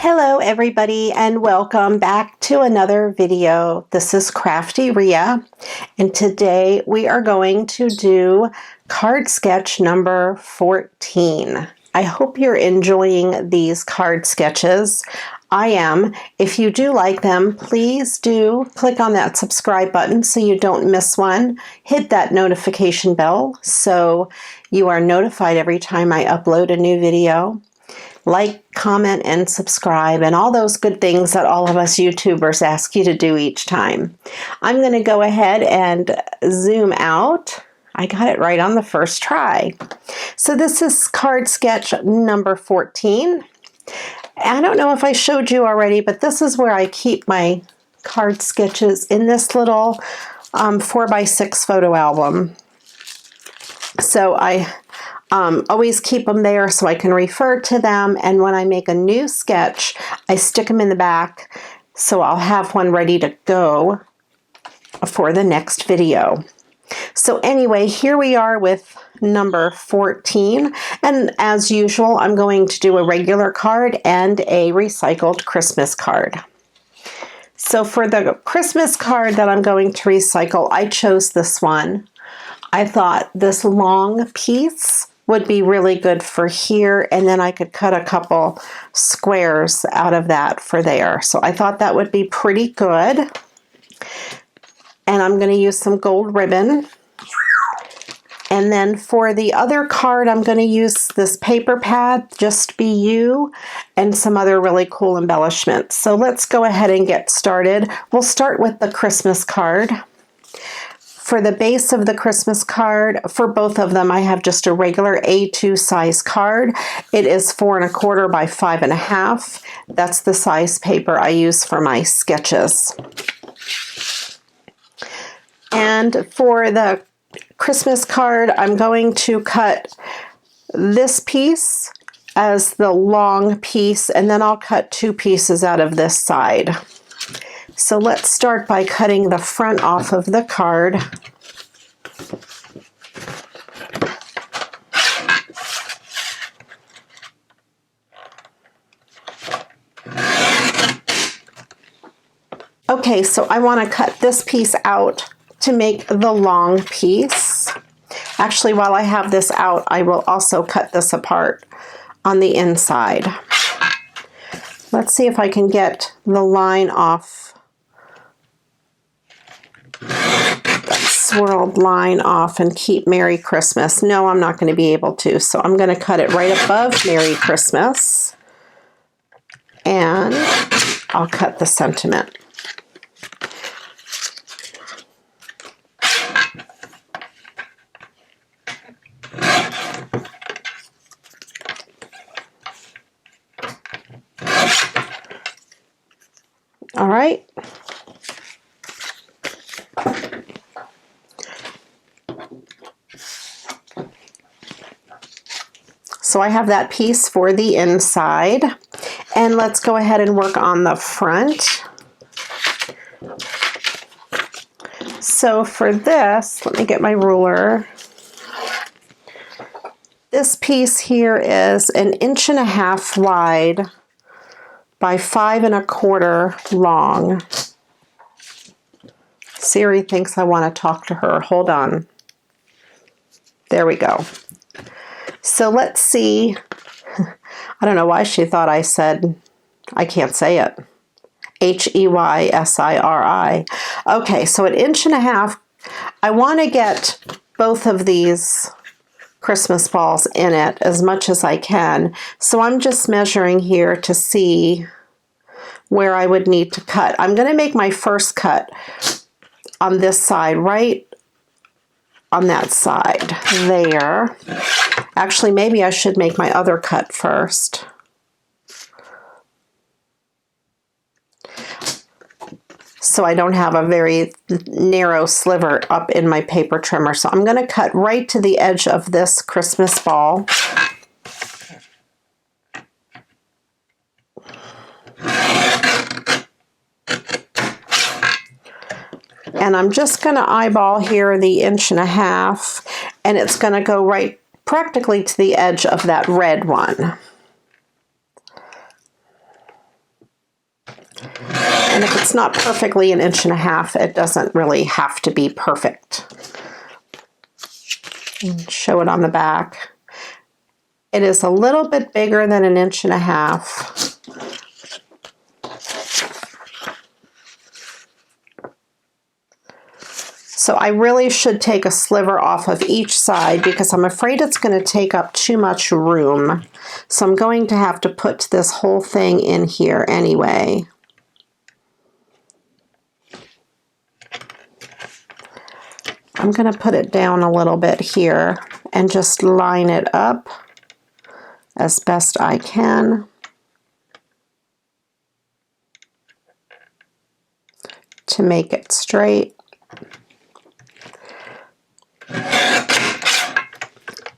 Hello everybody and welcome back to another video. This is CraftyRia and today we are going to do card sketch number 14. I hope you're enjoying these card sketches. I am. If you do like them, please do click on that subscribe button so you don't miss one. Hit that notification bell so you are notified every time I upload a new video. Like, comment, and subscribe, and all those good things that all of us YouTubers ask you to do each time. I'm going to go ahead and zoom out. I got it right on the first try. So this is card sketch number 14. I don't know if I showed you already, but this is where I keep my card sketches in this little 4x6 photo album. So I always keep them there so I can refer to them, and when I make a new sketch, I stick them in the back so I'll have one ready to go for the next video. So anyway, here we are with number 14, and as usual, I'm going to do a regular card and a recycled Christmas card. So for the Christmas card that I'm going to recycle, I chose this one. I thought this long piece would be really good for here, and then I could cut a couple squares out of that for there. So I thought that would be pretty good. And I'm going to use some gold ribbon. And then for the other card, I'm going to use this paper pad, Just Be You, and some other really cool embellishments. So let's go ahead and get started. We'll start with the Christmas card. For the base of the Christmas card, for both of them, I have just a regular A2 size card. It is 4 1/4 by 5 1/2. That's the size paper I use for my sketches. And for the Christmas card, I'm going to cut this piece as the long piece, and then I'll cut 2 pieces out of this side. So let's start by cutting the front off of the card. Okay, so I want to cut this piece out to make the long piece. Actually, while I have this out, I will also cut this apart on the inside. Let's see if I can get the line off. Swirled line off and keep Merry Christmas. No, I'm not going to be able to, so I'm going to cut it right above Merry Christmas, and I'll cut the sentiment. All right. So I have that piece for the inside, and let's go ahead and work on the front. So for this, let me get my ruler. This piece here is 1.5 inches wide by 5 1/4 long. Siri thinks I want to talk to her. Hold on. There we go. So let's see. I don't know why she thought I said, I can't say it. Heysiri. Okay, so 1.5 inches. I want to get both of these Christmas balls in it as much as I can. So I'm just measuring here to see where I would need to cut. I'm going to make my first cut on this side, right on that side there. Actually, maybe I should make my other cut first. So I don't have a very narrow sliver up in my paper trimmer. So I'm going to cut right to the edge of this Christmas ball. And I'm just going to eyeball here the 1.5 inches, and it's going to go right practically to the edge of that red one. And if it's not perfectly 1.5 inches, it doesn't really have to be perfect. And show it on the back. It is a little bit bigger than 1.5 inches. So I really should take a sliver off of each side because I'm afraid it's going to take up too much room. So I'm going to have to put this whole thing in here anyway. I'm going to put it down a little bit here and just line it up as best I can to make it straight.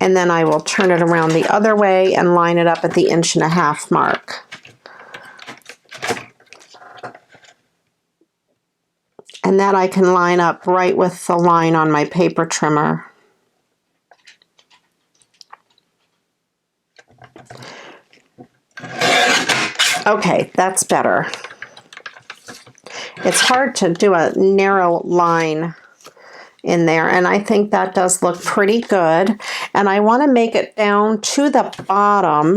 And then I will turn it around the other way and line it up at the 1.5 inch mark. And that I can line up right with the line on my paper trimmer. Okay, that's better. It's hard to do a narrow line in there, and I think that does look pretty good. And I want to make it down to the bottom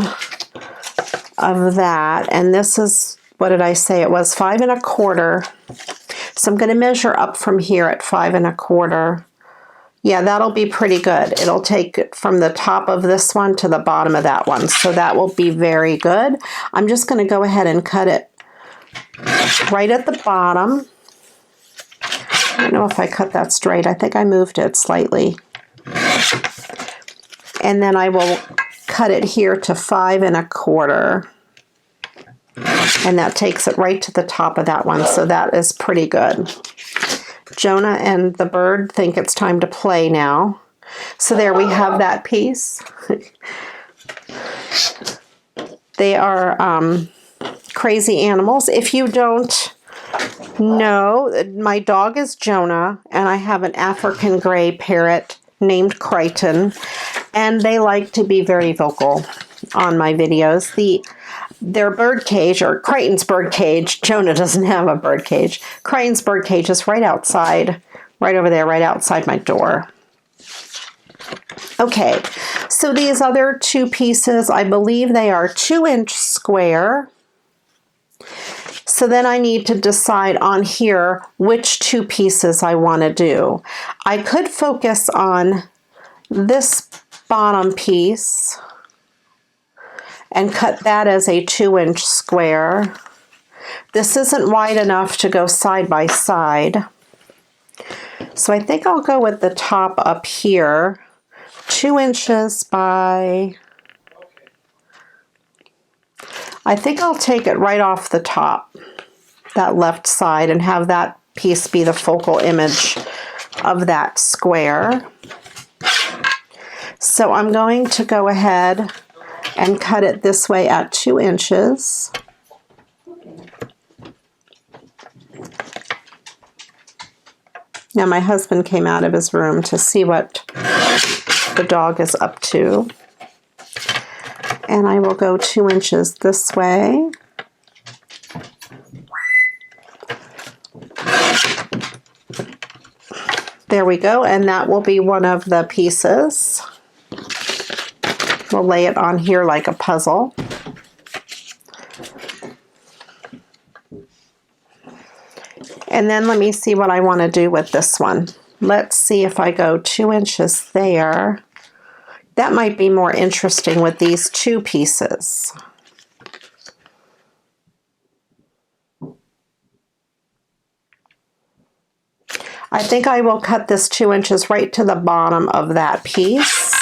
of that, and this is, what did I say, it was 5 1/4. So I'm going to measure up from here at 5 1/4. Yeah, that'll be pretty good. It'll take it from the top of this one to the bottom of that one, so that will be very good. I'm just going to go ahead and cut it right at the bottom. I don't know if I cut that straight. I think I moved it slightly. And then I will cut it here to 5 1/4. And that takes it right to the top of that one. So that is pretty good. Jonah and the bird think it's time to play now. So there we have that piece. They are crazy animals. If you don't know, my dog is Jonah, and I have an African gray parrot named Crichton, and they like to be very vocal on my videos. Their bird cage, or Crichton's bird cage, Jonah doesn't have a bird cage. Crichton's bird cage is right outside, right over there, right outside my door. Okay, so these other two pieces, I believe they are 2-inch square. So then I need to decide on here which two pieces I want to do. I could focus on this bottom piece and cut that as a 2-inch square. This isn't wide enough to go side by side. So I think I'll go with the top up here, 2 inches by, I think I'll take it right off the top, that left side, and have that piece be the focal image of that square. So I'm going to go ahead and cut it this way at 2 inches. Now my husband came out of his room to see what the dog is up to. And I will go 2 inches this way. There we go, and that will be one of the pieces. We'll lay it on here like a puzzle. And then let me see what I want to do with this one. Let's see if I go 2 inches there. That might be more interesting with these two pieces. I think I will cut this 2 inches right to the bottom of that piece.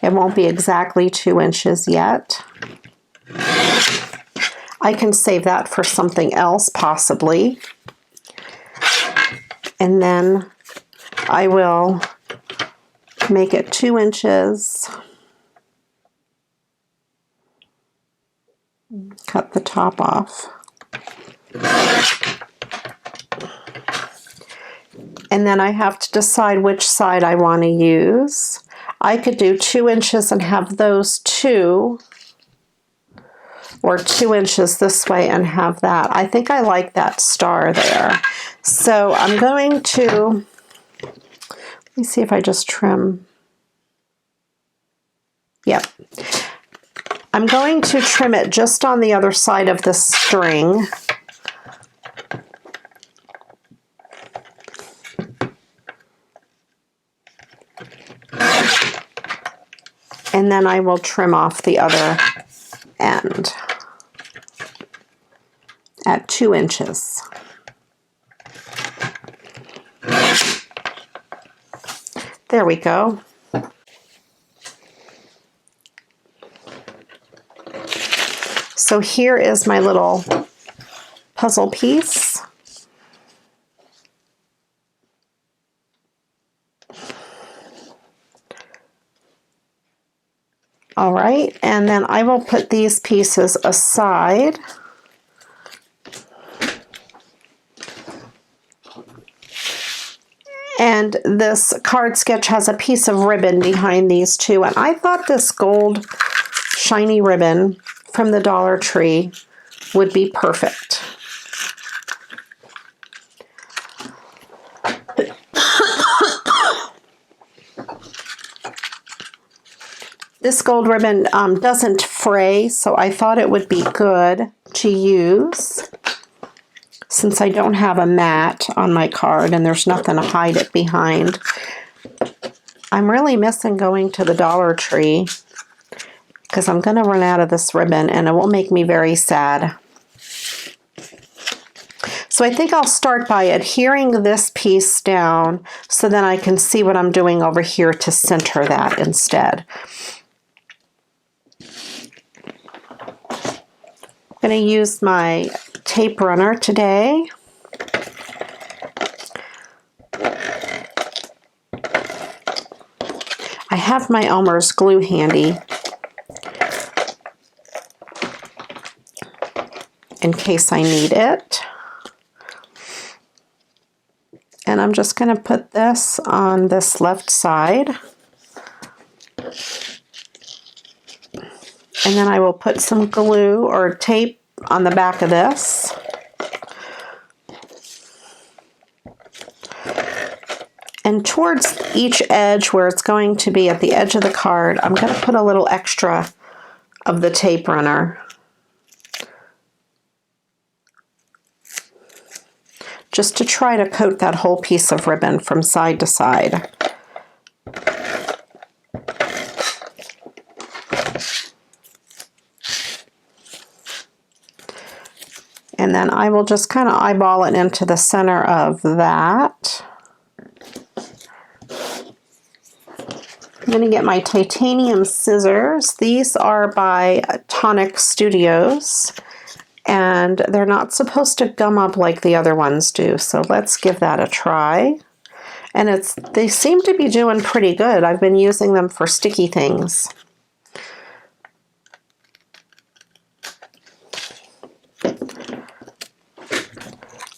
It won't be exactly 2 inches yet. I can save that for something else, possibly. And then I will make it 2 inches. Cut the top off. And then I have to decide which side I want to use. I could do 2 inches and have those two or 2 inches this way and have that. I think I like that star there. So I'm going to, let me see if I just trim. Yep. I'm going to trim it just on the other side of the string. And then I will trim off the other end at 2 inches. There we go. So here is my little puzzle piece. All right, and then I will put these pieces aside. And this card sketch has a piece of ribbon behind these two, and I thought this gold shiny ribbon from the Dollar Tree would be perfect. This gold ribbon doesn't fray, so I thought it would be good to use since I don't have a mat on my card and there's nothing to hide it behind. I'm really missing going to the Dollar Tree because I'm going to run out of this ribbon and it will make me very sad. So I think I'll start by adhering this piece down so then I can see what I'm doing over here to center that instead. I'm going to use my tape runner today. I have my Elmer's glue handy in case I need it. And I'm just going to put this on this left side. And then I will put some glue or tape on the back of this. And towards each edge where it's going to be at the edge of the card, I'm going to put a little extra of the tape runner. Just to try to coat that whole piece of ribbon from side to side. And then I will just kind of eyeball it into the center of that. I'm going to get my titanium scissors. These are by Tonic Studios, and they're not supposed to gum up like the other ones do, so let's give that a try. And they seem to be doing pretty good. I've been using them for sticky things.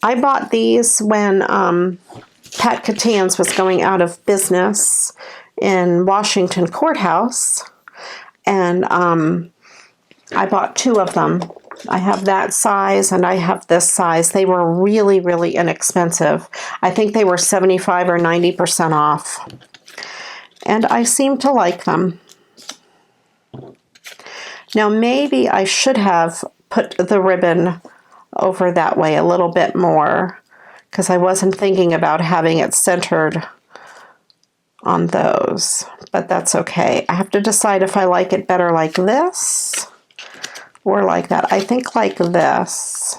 I bought these when Pat Catan's was going out of business in Washington Courthouse, and I bought 2 of them. I have that size and I have this size. They were really, really inexpensive. I think they were 75 or 90% off. And I seem to like them. Now maybe I should have put the ribbon over that way a little bit more because I wasn't thinking about having it centered on those, but that's okay. I have to decide if I like it better like this or like that. I think like this.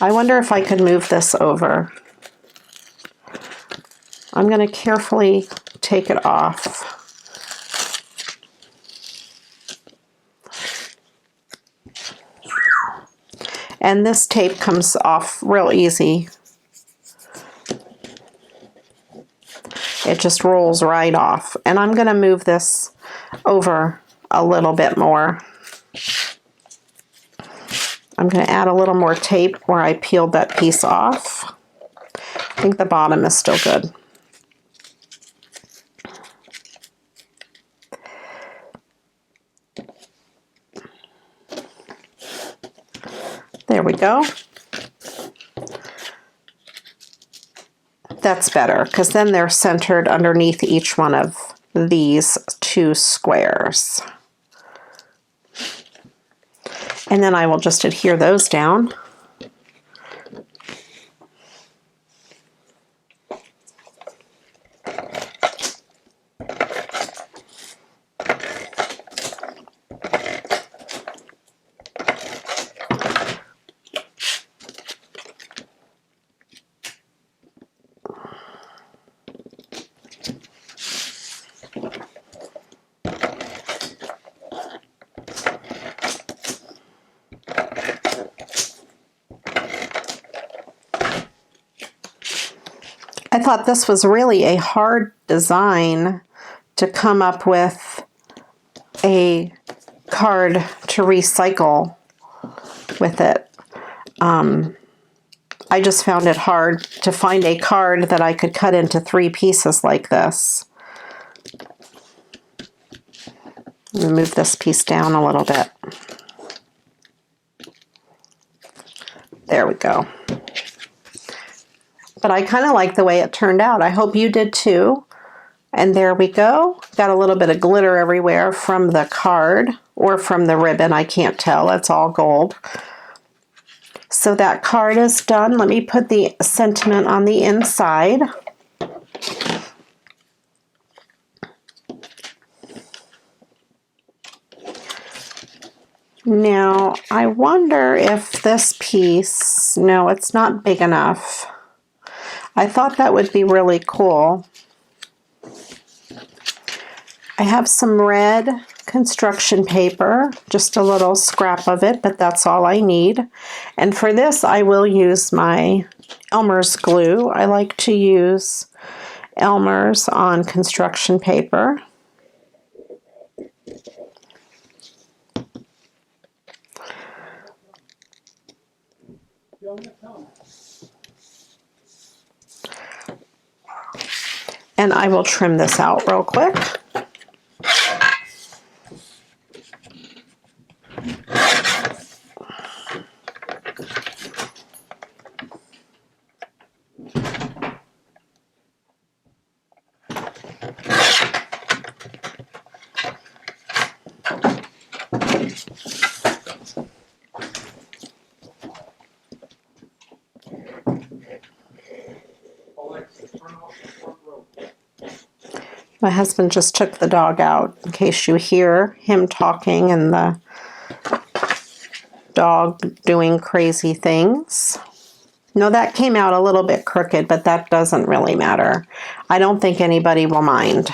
I wonder if I could move this over. I'm going to carefully take it off. And this tape comes off real easy. It just rolls right off. And I'm going to move this over a little bit more. I'm going to add a little more tape where I peeled that piece off. I think the bottom is still good. There we go. That's better because then they're centered underneath each one of these two squares. And then I will just adhere those down. I thought this was really a hard design to come up with a card to recycle with it. I just found it hard to find a card that I could cut into 3 pieces like this. Let me move this piece down a little bit. There we go. But I kind of like the way it turned out. I hope you did too. And there we go. Got a little bit of glitter everywhere from the card or from the ribbon. I can't tell. It's all gold. So that card is done. Let me put the sentiment on the inside. Now, I wonder if this piece, no, it's not big enough. I thought that would be really cool. I have some red construction paper, just a little scrap of it, but that's all I need. And for this, I will use my Elmer's glue. I like to use Elmer's on construction paper. And I will trim this out real quick. My husband just took the dog out in case you hear him talking and the dog doing crazy things. No, that came out a little bit crooked, but that doesn't really matter. I don't think anybody will mind.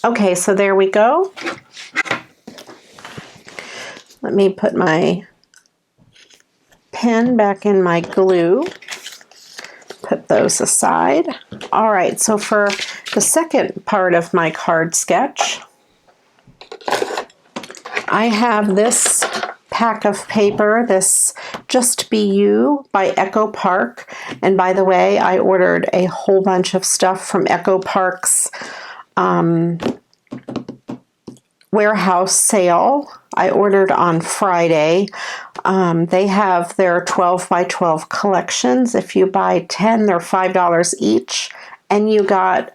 Okay, so there we go. Let me put my pen back in my glue. Put those aside. All right, so for the second part of my card sketch, I have this pack of paper, this Just Be You by Echo Park. And by the way, I ordered a whole bunch of stuff from Echo Park's warehouse sale. I ordered on Friday. They have their 12 by 12 collections. If you buy 10, they're $5 each, and you got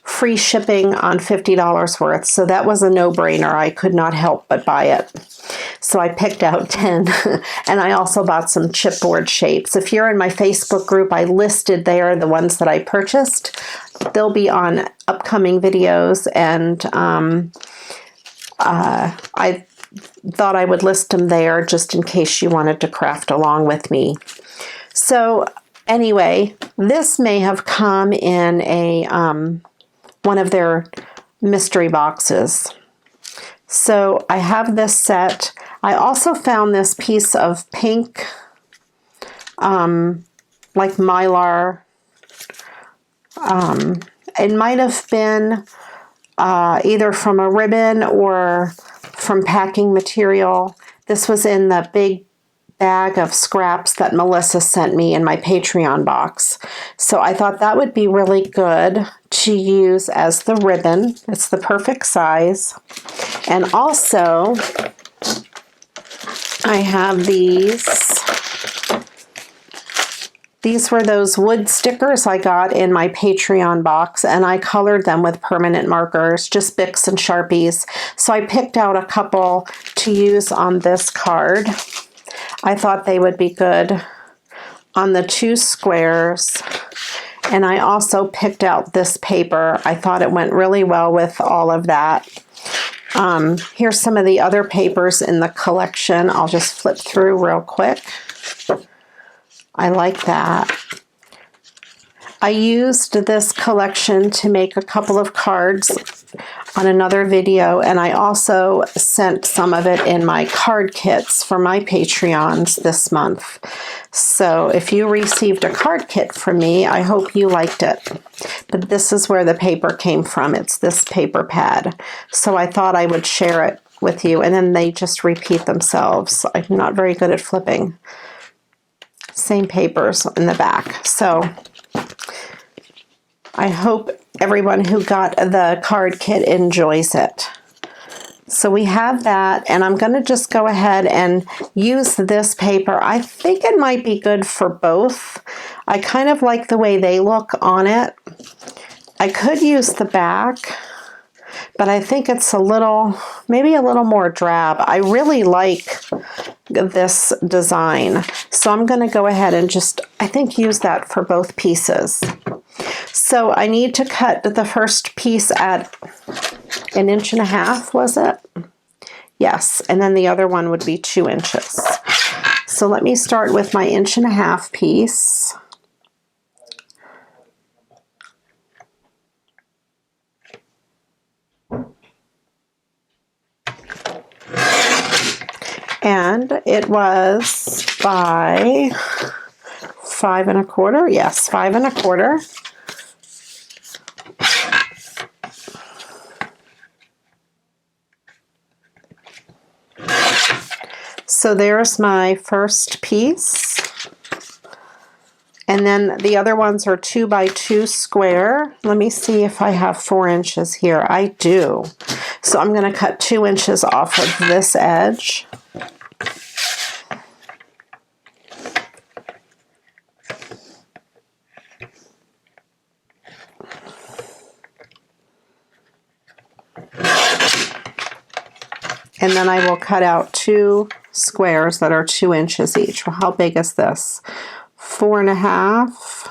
free shipping on $50 worth. So that was a no-brainer. I could not help but buy it. So I picked out 10, and I also bought some chipboard shapes. If you're in my Facebook group, I listed there the ones that I purchased. They'll be on upcoming videos, and I thought I would list them there just in case you wanted to craft along with me. So anyway, this may have come in a one of their mystery boxes. So I have this set. I also found this piece of pink, like Mylar. It might have been either from a ribbon or from packing material. This was in the big bag of scraps that Melissa sent me in my Patreon box. So I thought that would be really good to use as the ribbon. It's the perfect size. And also, I have these. These were those wood stickers I got in my Patreon box, and I colored them with permanent markers, just Bics and Sharpies. So I picked out a couple to use on this card. I thought they would be good on the 2 squares. And I also picked out this paper. I thought it went really well with all of that. Here's some of the other papers in the collection. I'll just flip through real quick. I like that. I used this collection to make a couple of cards on another video, and I also sent some of it in my card kits for my Patreons this month. So if you received a card kit from me, I hope you liked it. But this is where the paper came from. It's this paper pad. So I thought I would share it with you, and then they just repeat themselves. I'm not very good at flipping. Same papers in the back. So I hope everyone who got the card kit enjoys it. So we have that, and I'm going to just go ahead and use this paper. I think it might be good for both. I kind of like the way they look on it. I could use the back, but I think it's a little, maybe a little more drab. I really like this design. So I'm going to go ahead and just, I think, use that for both pieces. So I need to cut the first piece at 1.5 inches, was it? Yes, and then the other one would be 2 inches. So let me start with my 1.5 inch piece. And it was by 5 1/4. Yes, 5 1/4. So there's my first piece. And then the other ones are 2 by 2 square. Let me see if I have 4 inches here. I do. So I'm going to cut 2 inches off of this edge. And then I will cut out 2 squares that are 2 inches each. Well, how big is this? 4 1/2.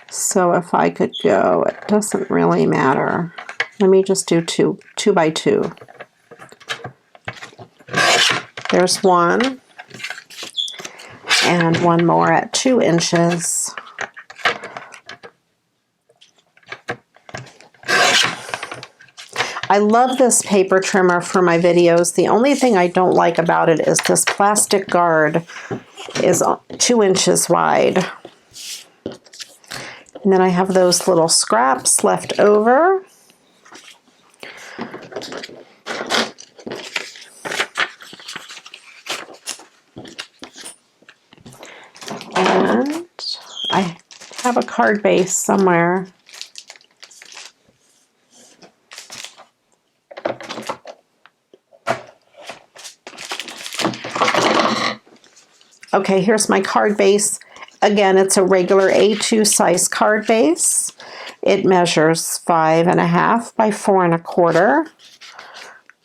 So if I could go, it doesn't really matter. Let me just do 2 by 2. There's one, and one more at 2 inches. I love this paper trimmer for my videos. The only thing I don't like about it is this plastic guard is 2 inches wide. And then I have those little scraps left over. And I have a card base somewhere. Okay, here's my card base. Again, it's a regular A2 size card base. It measures 5 1/2 by 4 1/4.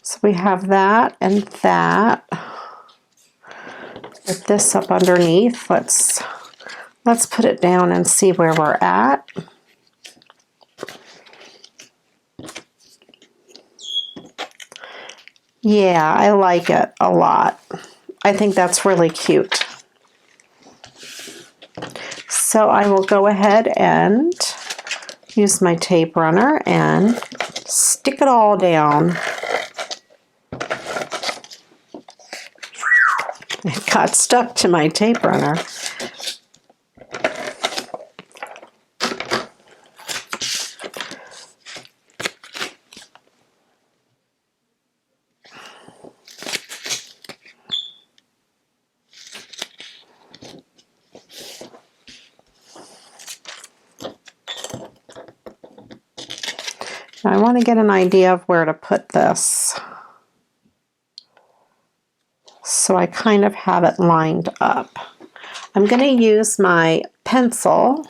So we have that and that. Put this up underneath. Let's put it down and see where we're at. Yeah, I like it a lot. I think that's really cute. So I will go ahead and use my tape runner and stick it all down. It got stuck to my tape runner. I want to get an idea of where to put this. so I kind of have it lined up. I'm going to use my pencil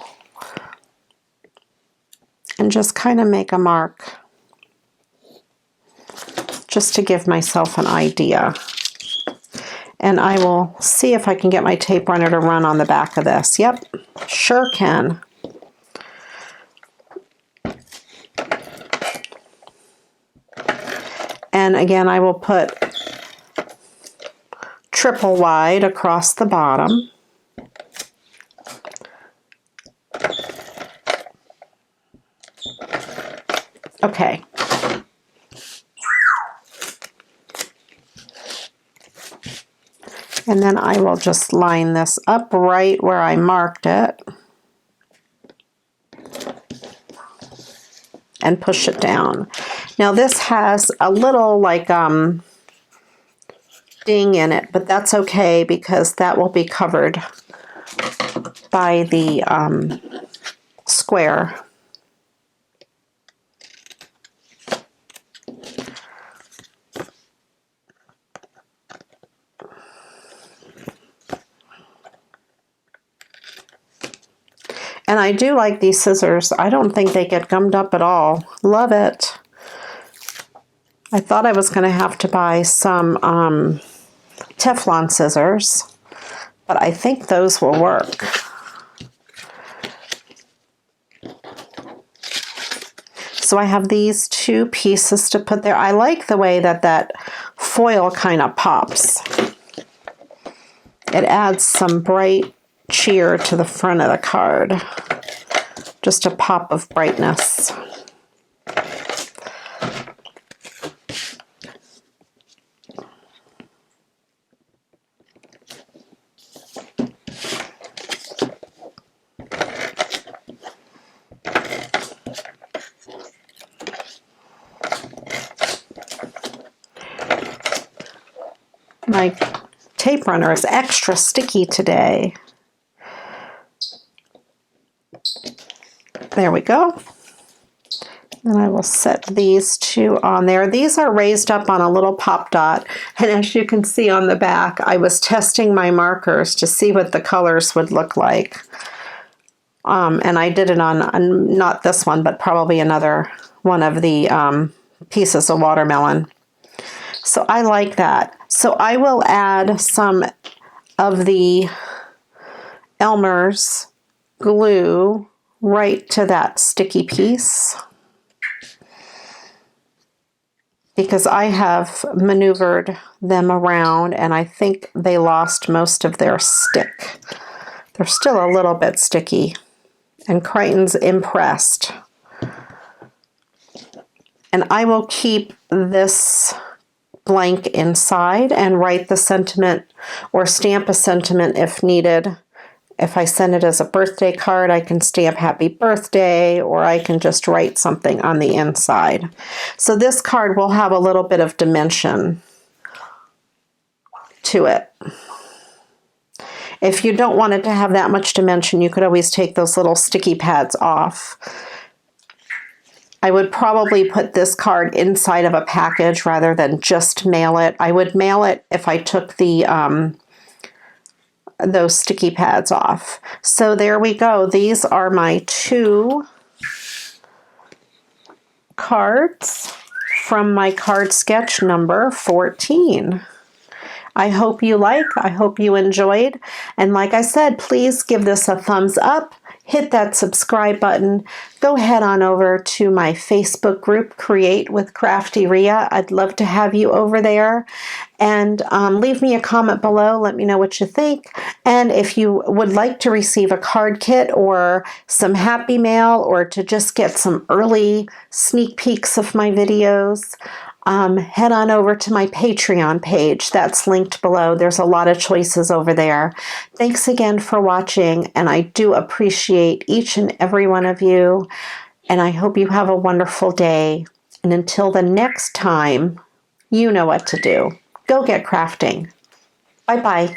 and just kind of make a mark just to give myself an idea. And I will see if I can get my tape runner to run on the back of this. Yep, sure can. And again, I will put triple wide across the bottom. Okay. And then I will just line this up right where I marked it and push it down. Now this has a little like ding in it, but that's okay because that will be covered by the square. And I do like these scissors. I don't think they get gummed up at all. Love it. I thought I was going to have to buy some Teflon scissors, but I think those will work. So I have these two pieces to put there. I like the way that that foil kind of pops. It adds some bright cheer to the front of the card. Just a pop of brightness. My tape runner is extra sticky today. There we go. And I will set these two on there. These are raised up on a little pop dot. And as you can see on the back, I was testing my markers to see what the colors would look like. And I did it on, not this one, but probably another one of the pieces of watermelon. So I like that. So I will add some of the Elmer's glue right to that sticky piece because I have maneuvered them around and I think they lost most of their stick. They're still a little bit sticky and Crichton's impressed. And I will keep this blank inside and write the sentiment or stamp a sentiment if needed. If I send it as a birthday card, I can stamp happy birthday, or I can just write something on the inside. So this card will have a little bit of dimension to it. If you don't want it to have that much dimension, you could always take those little sticky pads off. I would probably put this card inside of a package rather than just mail it. I would mail it if I took the those sticky pads off. So there we go. These are my two cards from my card sketch number 14. I hope you I hope you enjoyed. And like I said, please give this a thumbs up. Hit that subscribe button. Go head on over to my Facebook group, Create with CraftyRia. I'd love to have you over there. And leave me a comment below. Let me know what you think. And if you would like to receive a card kit or some happy mail or to just get some early sneak peeks of my videos, head on over to my Patreon page. That's linked below. There's a lot of choices over there. Thanks again for watching, and I do appreciate each and every one of you, and I hope you have a wonderful day. And until the next time, you know what to do. Go get crafting. Bye-bye.